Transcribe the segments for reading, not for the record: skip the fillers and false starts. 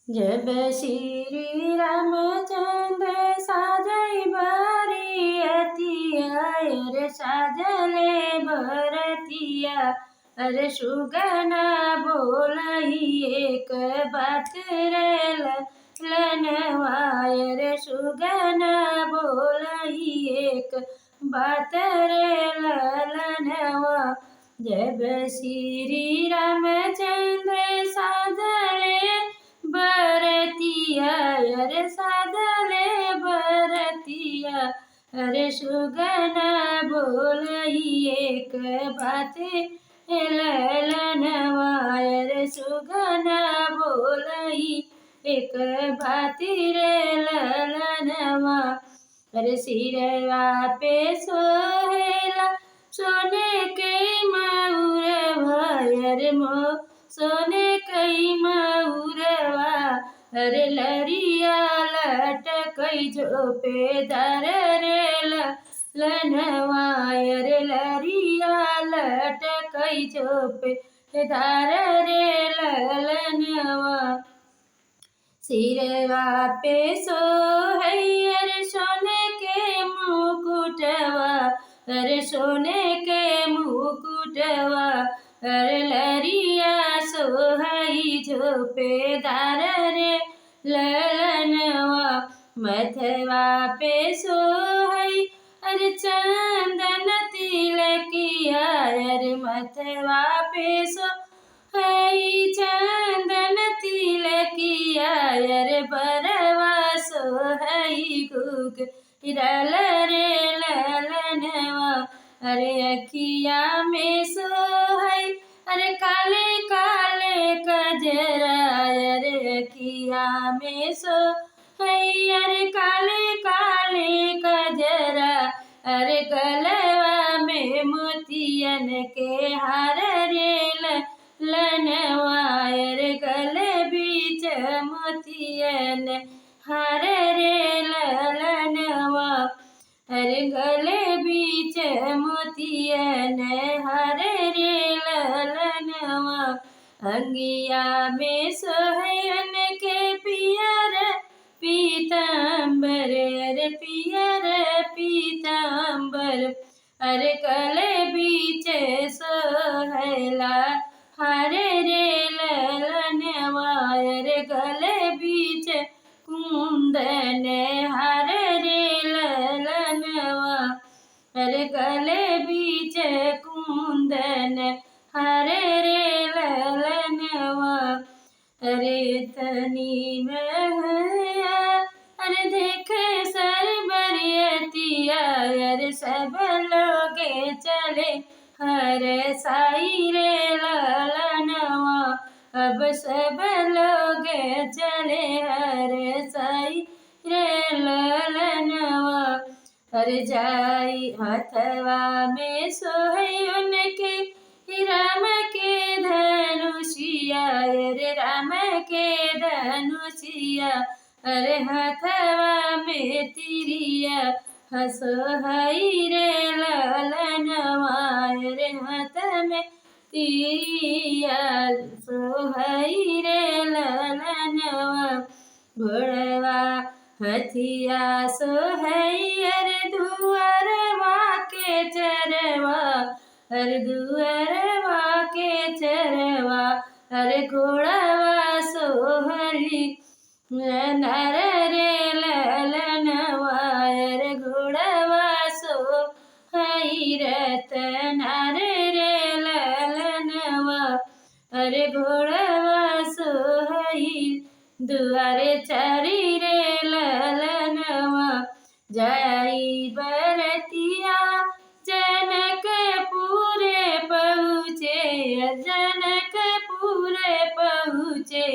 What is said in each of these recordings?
जब श्री रामचंद्र साजई बरियतिया रे साजले बरतिया अरे सुगना बोलही एक बात रे लनवाय रे सुगना बोलही एक बात रे लनवा। जब श्री रामचंद्र साजले बरतिया अरे साधले बरतिया अरे सुगना बोलही एक बात ललनवा अरे सुगना बोलही एक बात रे ललनवा। अरे सिरवा पे सोहेला सोने के मऊरवा अरे मो सोने कई मऊरवा अरे लरिया लटकई झोपेदार रे लनवा अरे लरिया लटकई झोपेदार रे लनवा। सिरवा पे सोहैयर सोने के मुकुटवा अरे सोने के मुकुटवा अरे लरिया सोहई झोपेदार रे ललनवा। मथवा पे सोहई अरे चंदन तिलकिया अरे मथवा पे सोहई चंदन तिलकिया अरे बरवा सोहई गुग रल रे ललनवा। अरे अखिया में सोहई अरे काले काले कजरा अरे अखिया में सोहई अरे काले काले कजरा अरे गलवा में मोतियन के हार रे लनवा अरे गले बीच मोतियन हार रे ललनवा। अरे गले बीच मोतियन हार रे ललनवा। अंगिया में सोहयन के पियर पीताम्बर अरे पियर पीताम्बर अरे गले बीच सोहला हरे रे ललनवा अरे गले बीच कुंदन हरे रे ललनवा। अरे गले बीच कुंदन हरे रे ललनवा। अरे तनी महया अरे देखे सर बरियतिया अरे सब लोगे चले हर साई रे ललनवा। अब सब लोग चले हर साई रे ललनवा। अरे जाई हथवा में सोहई उनके राम के धनुषिया अरे राम के धनुषिया अरे हथवा में तिरिया हसोहई रे ललनवा अरे हाथ में तिरिया सोहई रे ललनवा। घोड़वा हथिया सोहई अरे दुअरवा के चरवा अरे दुअरवा के चरवा अरे घोड़वा सोहली नर रे ललनवा अरे घोड़वा सोहई रतनर रे ललनवा। अरे घोड़वा सोहई दुआरे चरी रे ललनवा। जाई बरतिया जनकपुरे पहुँचे जनकपुरे पहुँचे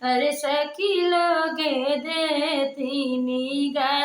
अरे सखी लोगे देथिनी गा